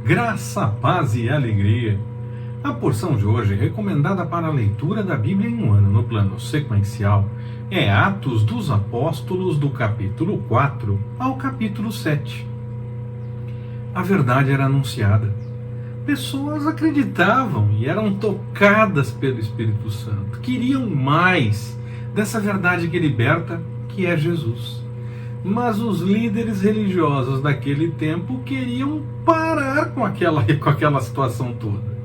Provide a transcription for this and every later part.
Graça, paz e alegria. A porção de hoje, recomendada para a leitura da Bíblia em um ano no plano sequencial, é Atos dos Apóstolos do capítulo 4 ao capítulo 7. A verdade era anunciada. Pessoas acreditavam e eram tocadas pelo Espírito Santo. Queriam mais dessa verdade que liberta, que é Jesus. Mas os líderes religiosos daquele tempo queriam parar com aquela situação toda.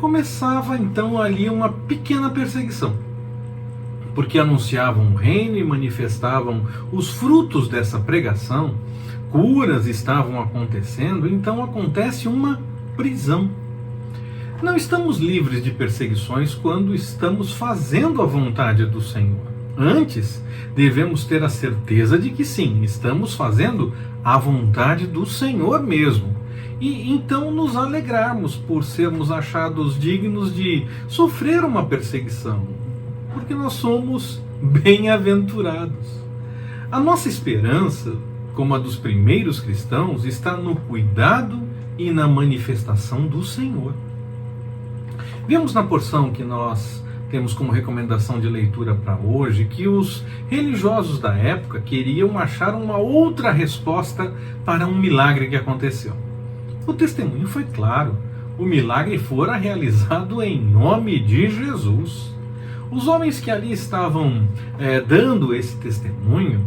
Começava então ali uma pequena perseguição, porque anunciavam o reino e manifestavam os frutos dessa pregação, curas estavam acontecendo, então acontece uma prisão. Não estamos livres de perseguições quando estamos fazendo a vontade do Senhor. Antes, devemos ter a certeza de que sim, estamos fazendo a vontade do Senhor mesmo. E então nos alegrarmos por sermos achados dignos de sofrer uma perseguição, porque nós somos bem-aventurados. A nossa esperança, como a dos primeiros cristãos, está no cuidado e na manifestação do Senhor. Vemos na porção que nós temos como recomendação de leitura para hoje que os religiosos da época queriam achar uma outra resposta para um milagre que aconteceu. O testemunho foi claro, o milagre fora realizado em nome de Jesus. Os homens que ali estavam dando esse testemunho,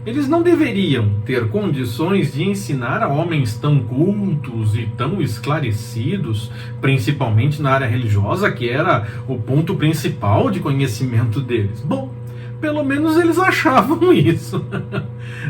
eles não deveriam ter condições de ensinar a homens tão cultos e tão esclarecidos, principalmente na área religiosa, que era o ponto principal de conhecimento deles. Bom, pelo menos eles achavam isso.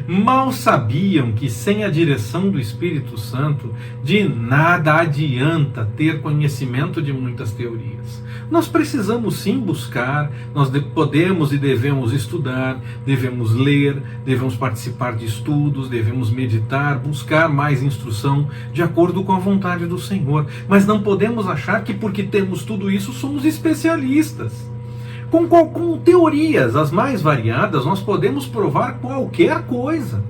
Mal sabiam que sem a direção do Espírito Santo, de nada adianta ter conhecimento de muitas teorias. Nós precisamos sim buscar, nós podemos e devemos estudar, devemos ler, devemos participar de estudos, devemos meditar, buscar mais instrução de acordo com a vontade do Senhor. Mas não podemos achar que porque temos tudo isso somos especialistas. Com teorias as mais variadas, nós podemos provar qualquer coisa.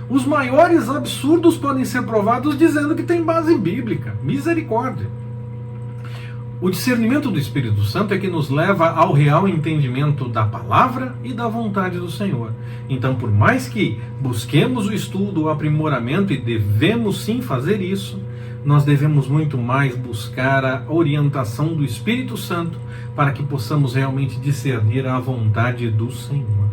Os maiores absurdos podem ser provados dizendo que tem base bíblica. Misericórdia. O discernimento do Espírito Santo é que nos leva ao real entendimento da palavra e da vontade do Senhor. Então, por mais que busquemos o estudo, o aprimoramento, e devemos sim fazer isso, nós devemos muito mais buscar a orientação do Espírito Santo para que possamos realmente discernir a vontade do Senhor.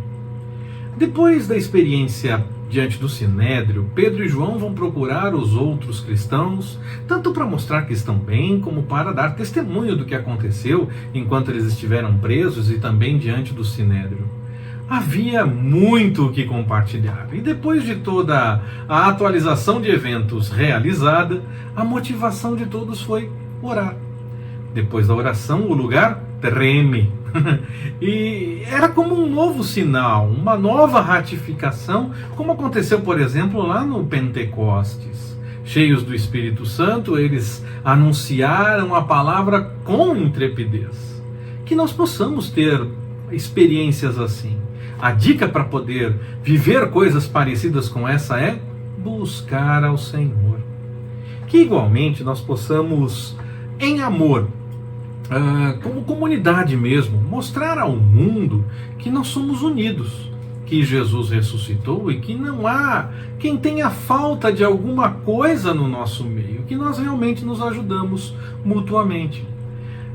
Depois da experiência diante do Sinédrio, Pedro e João vão procurar os outros cristãos, tanto para mostrar que estão bem, como para dar testemunho do que aconteceu enquanto eles estiveram presos e também diante do Sinédrio. Havia muito o que compartilhar, e depois de toda a atualização de eventos realizada, a motivação de todos foi orar. Depois da oração, o lugar treme. E era como um novo sinal, uma nova ratificação, como aconteceu, por exemplo, lá no Pentecostes. Cheios do Espírito Santo, eles anunciaram a palavra com intrepidez. Que nós possamos ter experiências assim. A dica para poder viver coisas parecidas com essa é buscar ao Senhor. Que igualmente nós possamos, em amor, como comunidade mesmo, mostrar ao mundo que nós somos unidos, que Jesus ressuscitou e que não há quem tenha falta de alguma coisa no nosso meio, que nós realmente nos ajudamos mutuamente.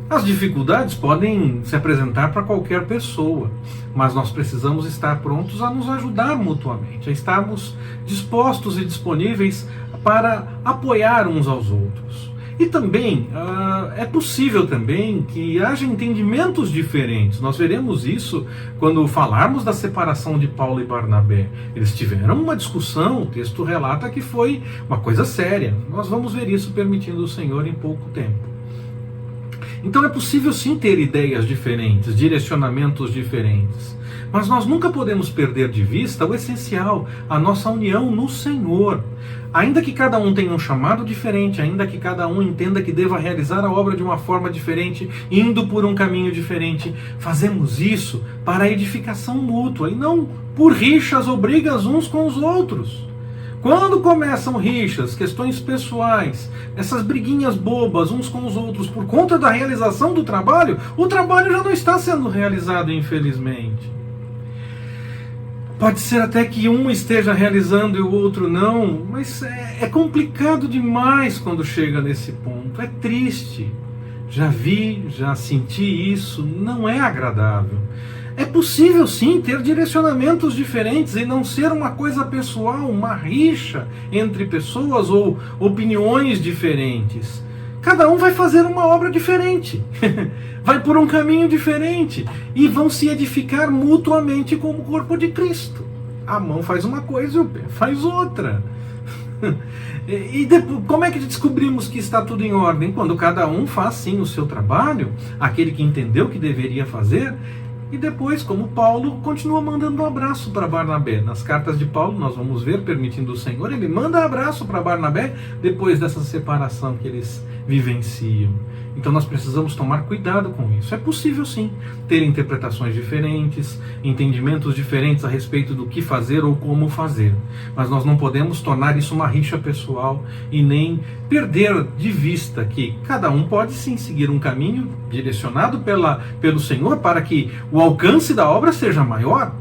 As dificuldades podem se apresentar para qualquer pessoa, mas nós precisamos estar prontos a nos ajudar mutuamente, a estarmos dispostos e disponíveis para apoiar uns aos outros. E também, é possível também que haja entendimentos diferentes. Nós veremos isso quando falarmos da separação de Paulo e Barnabé. Eles tiveram uma discussão, o texto relata que foi uma coisa séria. Nós vamos ver isso permitindo o Senhor em pouco tempo. Então é possível sim ter ideias diferentes, direcionamentos diferentes. Mas nós nunca podemos perder de vista o essencial, a nossa união no Senhor. Ainda que cada um tenha um chamado diferente, ainda que cada um entenda que deva realizar a obra de uma forma diferente, indo por um caminho diferente, fazemos isso para a edificação mútua e não por rixas ou brigas uns com os outros. Quando começam rixas, questões pessoais, essas briguinhas bobas uns com os outros por conta da realização do trabalho, o trabalho já não está sendo realizado, infelizmente. Pode ser até que um esteja realizando e o outro não, mas é complicado demais quando chega nesse ponto. É triste. Já vi, já senti isso, não é agradável. É possível sim ter direcionamentos diferentes e não ser uma coisa pessoal, uma rixa entre pessoas ou opiniões diferentes. Cada um vai fazer uma obra diferente, vai por um caminho diferente e vão se edificar mutuamente como o corpo de Cristo. A mão faz uma coisa e o pé faz outra. E depois, como é que descobrimos que está tudo em ordem? Quando cada um faz sim o seu trabalho, aquele que entendeu que deveria fazer. E depois, como Paulo continua mandando um abraço para Barnabé. Nas cartas de Paulo, nós vamos ver, permitindo o Senhor, ele manda abraço para Barnabé depois dessa separação que eles vivenciam. Então nós precisamos tomar cuidado com isso. É possível sim ter interpretações diferentes, entendimentos diferentes a respeito do que fazer ou como fazer. Mas nós não podemos tornar isso uma rixa pessoal e nem perder de vista que cada um pode sim seguir um caminho direcionado pelo Senhor para que o alcance da obra seja maior.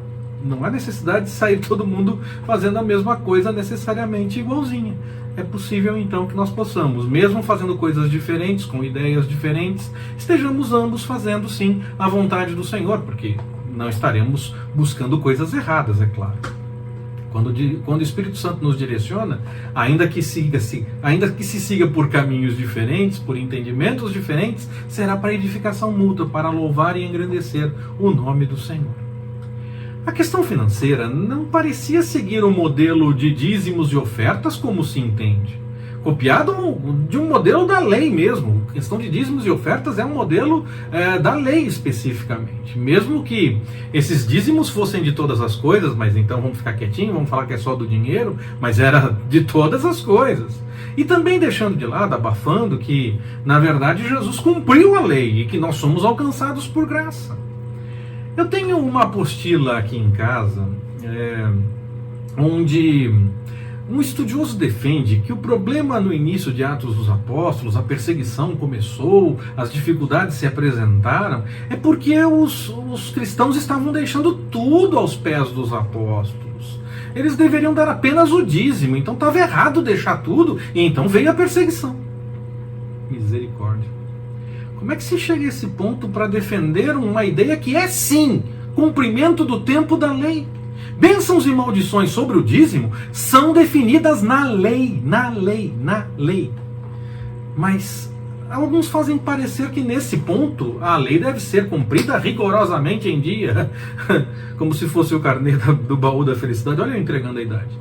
Não há necessidade de sair todo mundo fazendo a mesma coisa necessariamente igualzinha. É possível então que nós possamos, mesmo fazendo coisas diferentes, com ideias diferentes, estejamos ambos fazendo sim a vontade do Senhor, porque não estaremos buscando coisas erradas, é claro. Quando o Espírito Santo nos direciona, ainda que se siga por caminhos diferentes, por entendimentos diferentes, será para edificação mútua, para louvar e engrandecer o nome do Senhor. A questão financeira não parecia seguir o modelo de dízimos e ofertas como se entende. Copiado de um modelo da lei mesmo. A questão de dízimos e ofertas é um modelo da lei especificamente. Mesmo que esses dízimos fossem de todas as coisas, mas então vamos ficar quietinho, vamos falar que é só do dinheiro, mas era de todas as coisas. E também deixando de lado, abafando que, na verdade, Jesus cumpriu a lei e que nós somos alcançados por graça. Eu tenho uma apostila aqui em casa, onde um estudioso defende que o problema no início de Atos dos Apóstolos, a perseguição começou, as dificuldades se apresentaram, é porque os cristãos estavam deixando tudo aos pés dos apóstolos. Eles deveriam dar apenas o dízimo, então estava errado deixar tudo, e então veio a perseguição. Misericórdia. Como é que se chega a esse ponto para defender uma ideia que é sim cumprimento do tempo da lei? Bênçãos e maldições sobre o dízimo são definidas na lei. Mas alguns fazem parecer que nesse ponto a lei deve ser cumprida rigorosamente em dia, como se fosse o carnê do baú da felicidade. Olha eu entregando a idade.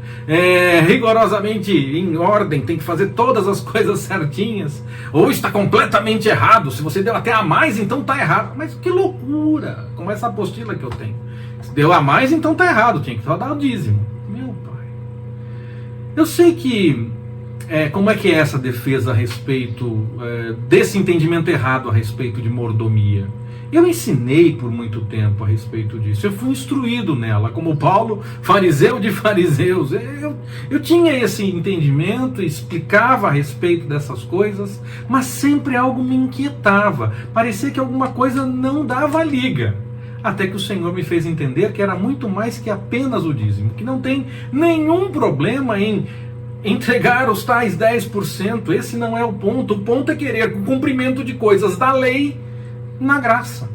Rigorosamente em ordem, tem que fazer todas as coisas certinhas, ou está completamente errado. Se você deu até a mais, então está errado. Mas que loucura, como essa apostila que eu tenho. Se deu a mais, então está errado, tinha que só dar o dízimo. Meu pai. Eu sei que como é que é essa defesa a respeito desse entendimento errado a respeito de mordomia? Eu ensinei por muito tempo a respeito disso. Eu fui instruído nela, como Paulo, fariseu de fariseus. Eu tinha esse entendimento, explicava a respeito dessas coisas, mas sempre algo me inquietava. Parecia que alguma coisa não dava liga. Até que o Senhor me fez entender que era muito mais que apenas o dízimo, que não tem nenhum problema em entregar os tais 10%, esse não é o ponto é querer o cumprimento de coisas da lei na graça.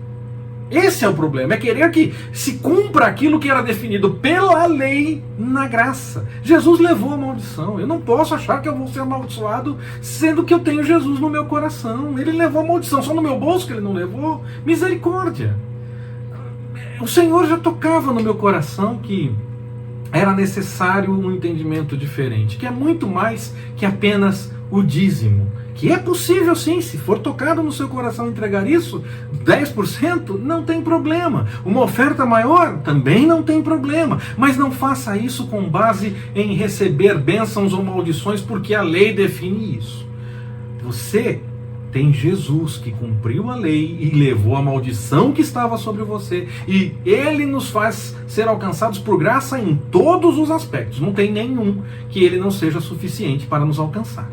Esse é o problema, é querer que se cumpra aquilo que era definido pela lei na graça. Jesus levou a maldição, eu não posso achar que eu vou ser amaldiçoado sendo que eu tenho Jesus no meu coração. Ele levou a maldição, só no meu bolso que ele não levou? Misericórdia. O Senhor já tocava no meu coração que era necessário um entendimento diferente, que é muito mais que apenas o dízimo. Que é possível sim, se for tocado no seu coração entregar isso, 10%, não tem problema. Uma oferta maior, também não tem problema. Mas não faça isso com base em receber bênçãos ou maldições, porque a lei define isso. Você tem Jesus que cumpriu a lei e levou a maldição que estava sobre você, e ele nos faz ser alcançados por graça em todos os aspectos. Não tem nenhum que ele não seja suficiente para nos alcançar.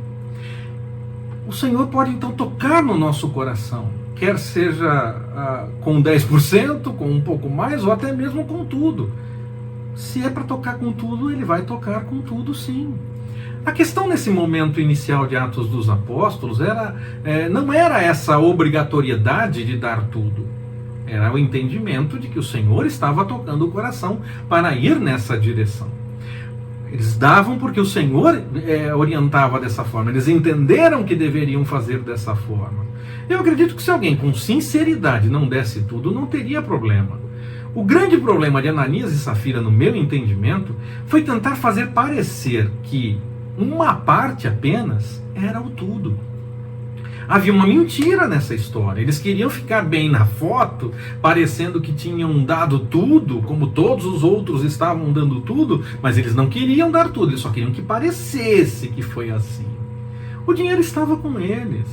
O Senhor pode então tocar no nosso coração, quer seja com 10%, com um pouco mais, ou até mesmo com tudo. Se é para tocar com tudo, ele vai tocar com tudo, sim. A questão nesse momento inicial de Atos dos Apóstolos não era essa obrigatoriedade de dar tudo. Era o entendimento de que o Senhor estava tocando o coração para ir nessa direção. Eles davam porque o Senhor orientava dessa forma. Eles entenderam que deveriam fazer dessa forma. Eu acredito que se alguém com sinceridade não desse tudo, não teria problema. O grande problema de Ananias e Safira, no meu entendimento, foi tentar fazer parecer que uma parte apenas era o tudo. Havia uma mentira nessa história. Eles queriam ficar bem na foto, parecendo que tinham dado tudo, como todos os outros estavam dando tudo, mas eles não queriam dar tudo, eles só queriam que parecesse que foi assim. O dinheiro estava com eles,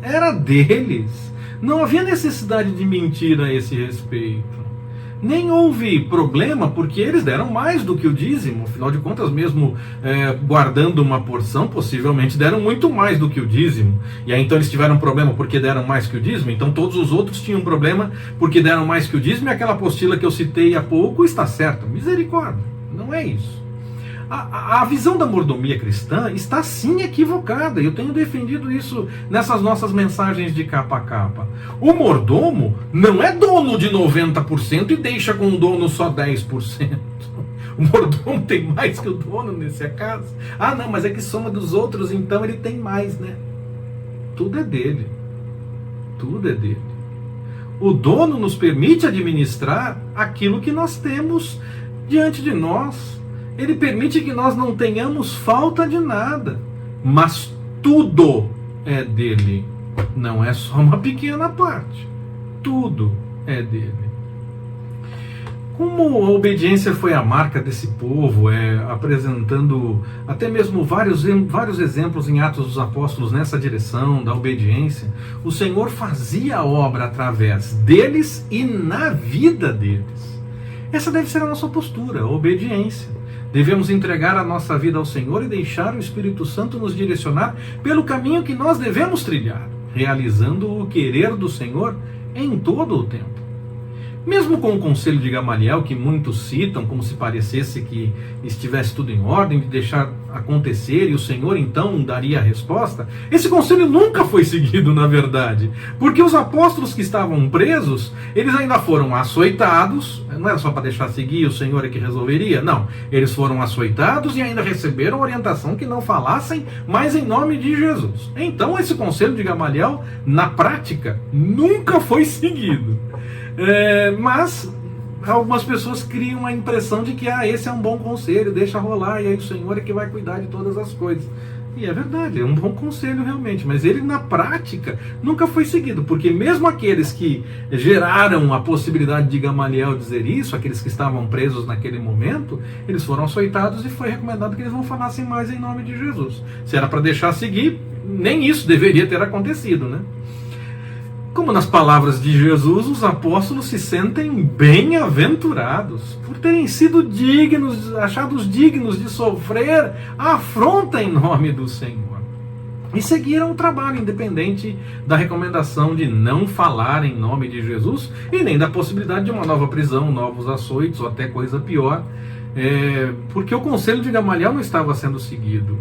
era deles. Não havia necessidade de mentir a esse respeito. Nem houve problema, porque eles deram mais do que o dízimo. Afinal de contas, mesmo guardando uma porção, possivelmente deram muito mais do que o dízimo. E aí então eles tiveram problema porque deram mais que o dízimo. Então todos os outros tinham problema porque deram mais que o dízimo. E aquela apostila que eu citei há pouco está certa. Misericórdia, não é isso. A visão da mordomia cristã está sim equivocada. Eu tenho defendido isso nessas nossas mensagens de capa a capa. O mordomo não é dono de 90% e deixa com o dono só 10%. O mordomo tem mais que o dono nesse caso. Ah, não, mas é que soma dos outros, então ele tem mais, né? Tudo é dele. Tudo é dele. O dono nos permite administrar aquilo que nós temos diante de nós. Ele permite que nós não tenhamos falta de nada, mas tudo é dele. Não é só uma pequena parte. Tudo é dele. Como a obediência foi a marca desse povo, apresentando até mesmo vários exemplos em Atos dos Apóstolos nessa direção da obediência, o Senhor fazia a obra através deles e na vida deles. Essa deve ser a nossa postura, a obediência. Devemos entregar a nossa vida ao Senhor e deixar o Espírito Santo nos direcionar pelo caminho que nós devemos trilhar, realizando o querer do Senhor em todo o tempo. Mesmo com o conselho de Gamaliel, que muitos citam como se parecesse que estivesse tudo em ordem, de deixar acontecer e o Senhor então daria a resposta, esse conselho nunca foi seguido, na verdade, porque os apóstolos que estavam presos, eles ainda foram açoitados. Não era só para deixar seguir, o Senhor é que resolveria, não, eles foram açoitados e ainda receberam orientação que não falassem mais em nome de Jesus. Então esse conselho de Gamaliel, na prática, nunca foi seguido. Mas algumas pessoas criam a impressão de que esse é um bom conselho, deixa rolar, e aí o Senhor é que vai cuidar de todas as coisas. E é verdade, é um bom conselho realmente, mas ele na prática nunca foi seguido, porque mesmo aqueles que geraram a possibilidade de Gamaliel dizer isso, aqueles que estavam presos naquele momento, eles foram açoitados e foi recomendado que eles não falassem mais em nome de Jesus. Se era para deixar seguir, nem isso deveria ter acontecido, né? Como nas palavras de Jesus, os apóstolos se sentem bem-aventurados por terem sido achados dignos de sofrer a afronta em nome do Senhor. E seguiram o trabalho, independente da recomendação de não falar em nome de Jesus e nem da possibilidade de uma nova prisão, novos açoites ou até coisa pior, porque o conselho de Gamaliel não estava sendo seguido.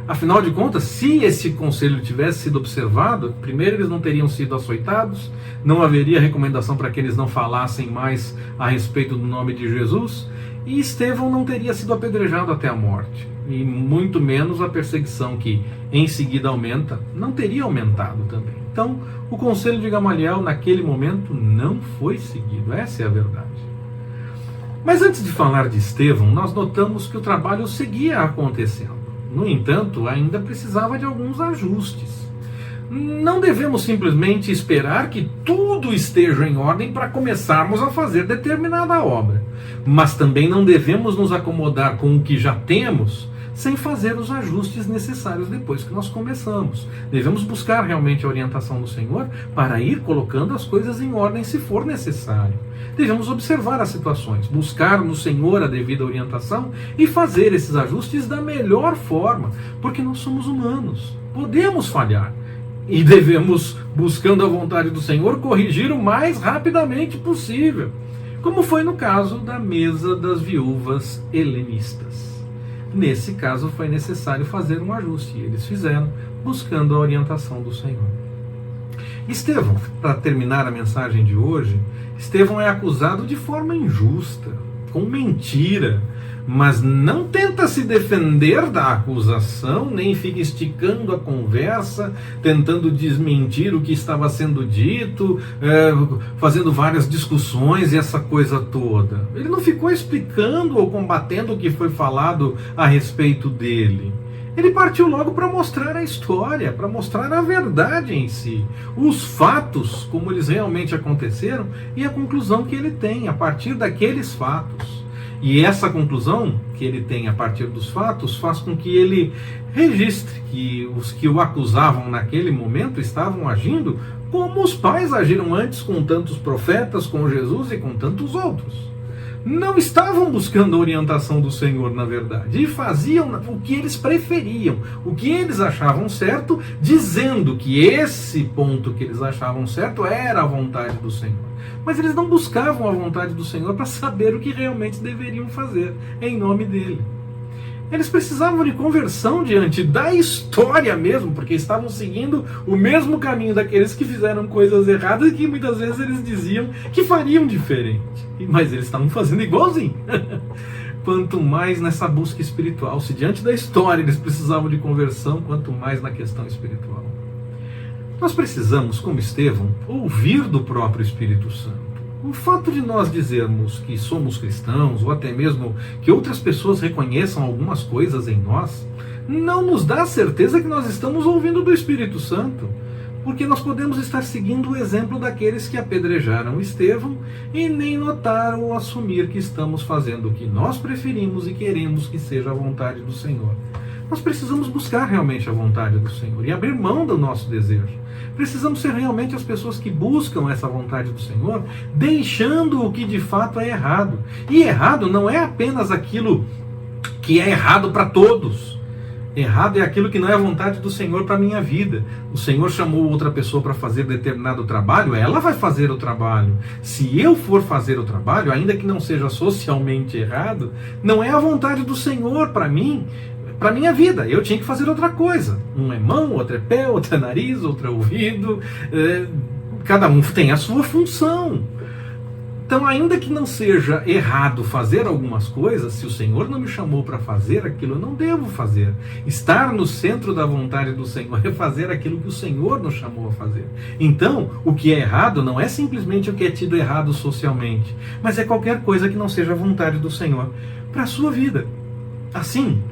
Afinal de contas, se esse conselho tivesse sido observado, primeiro eles não teriam sido açoitados, não haveria recomendação para que eles não falassem mais a respeito do nome de Jesus, e Estevão não teria sido apedrejado até a morte, e muito menos a perseguição que em seguida aumenta, não teria aumentado também. Então, o conselho de Gamaliel naquele momento não foi seguido, essa é a verdade. Mas antes de falar de Estevão, nós notamos que o trabalho seguia acontecendo. No entanto, ainda precisava de alguns ajustes. Não devemos simplesmente esperar que tudo esteja em ordem para começarmos a fazer determinada obra. Mas também não devemos nos acomodar com o que já temos, sem fazer os ajustes necessários depois que nós começamos. Devemos buscar realmente a orientação do Senhor para ir colocando as coisas em ordem se for necessário. Devemos observar as situações, buscar no Senhor a devida orientação e fazer esses ajustes da melhor forma, porque nós somos humanos, podemos falhar. E devemos, buscando a vontade do Senhor, corrigir o mais rapidamente possível, como foi no caso da mesa das viúvas helenistas. Nesse caso foi necessário fazer um ajuste, e eles fizeram, buscando a orientação do Senhor. Estevão, para terminar a mensagem de hoje, Estevão é acusado de forma injusta, com mentira, mas não tenta se defender da acusação, nem fica esticando a conversa, tentando desmentir o que estava sendo dito, fazendo várias discussões e essa coisa toda. Ele não ficou explicando ou combatendo o que foi falado a respeito dele. Ele partiu logo para mostrar a história, para mostrar a verdade em si, os fatos, como eles realmente aconteceram, e a conclusão que ele tem a partir daqueles fatos. E essa conclusão que ele tem a partir dos fatos faz com que ele registre que os que o acusavam naquele momento estavam agindo como os pais agiram antes com tantos profetas, com Jesus e com tantos outros. Não estavam buscando a orientação do Senhor, na verdade, e faziam o que eles preferiam, o que eles achavam certo, dizendo que esse ponto que eles achavam certo era a vontade do Senhor. Mas eles não buscavam a vontade do Senhor para saber o que realmente deveriam fazer em nome dele. Eles precisavam de conversão diante da história mesmo, porque estavam seguindo o mesmo caminho daqueles que fizeram coisas erradas e que muitas vezes eles diziam que fariam diferente. Mas eles estavam fazendo igualzinho. Quanto mais nessa busca espiritual, se diante da história eles precisavam de conversão, quanto mais na questão espiritual. Nós precisamos, como Estevão, ouvir do próprio Espírito Santo. O fato de nós dizermos que somos cristãos, ou até mesmo que outras pessoas reconheçam algumas coisas em nós, não nos dá certeza que nós estamos ouvindo do Espírito Santo, porque nós podemos estar seguindo o exemplo daqueles que apedrejaram Estevão e nem notaram ou assumir que estamos fazendo o que nós preferimos e queremos que seja a vontade do Senhor. Nós precisamos buscar realmente a vontade do Senhor e abrir mão do nosso desejo. Precisamos ser realmente as pessoas que buscam essa vontade do Senhor, deixando o que de fato é errado. E errado não é apenas aquilo que é errado para todos. Errado é aquilo que não é a vontade do Senhor para a minha vida. O Senhor chamou outra pessoa para fazer determinado trabalho, ela vai fazer o trabalho. Se eu for fazer o trabalho, ainda que não seja socialmente errado, não é a vontade do Senhor para mim, para minha vida. Eu tinha que fazer outra coisa. Um é mão, outro é pé, outro é nariz, outro é ouvido. Cada um tem a sua função. Então, ainda que não seja errado fazer algumas coisas, se o Senhor não me chamou para fazer aquilo, eu não devo fazer. Estar no centro da vontade do Senhor é fazer aquilo que o Senhor nos chamou a fazer. Então, o que é errado não é simplesmente o que é tido errado socialmente, mas é qualquer coisa que não seja a vontade do Senhor para a sua vida. Assim,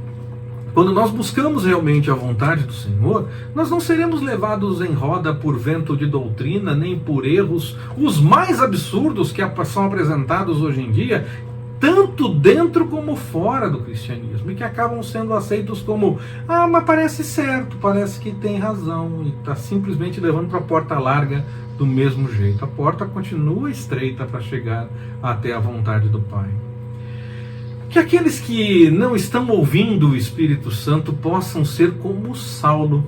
quando nós buscamos realmente a vontade do Senhor, nós não seremos levados em roda por vento de doutrina, nem por erros, os mais absurdos que são apresentados hoje em dia, tanto dentro como fora do cristianismo, e que acabam sendo aceitos como, mas parece certo, parece que tem razão, e está simplesmente levando para a porta larga do mesmo jeito. A porta continua estreita para chegar até a vontade do Pai. Que aqueles que não estão ouvindo o Espírito Santo possam ser como Saulo,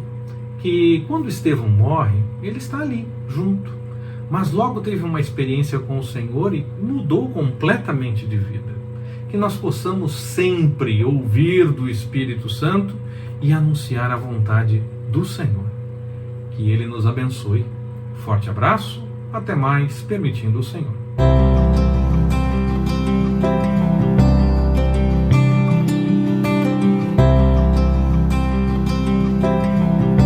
que quando Estevão morre, ele está ali, junto, mas logo teve uma experiência com o Senhor e mudou completamente de vida. Que nós possamos sempre ouvir do Espírito Santo e anunciar a vontade do Senhor. Que Ele nos abençoe. Forte abraço, até mais, permitindo o Senhor.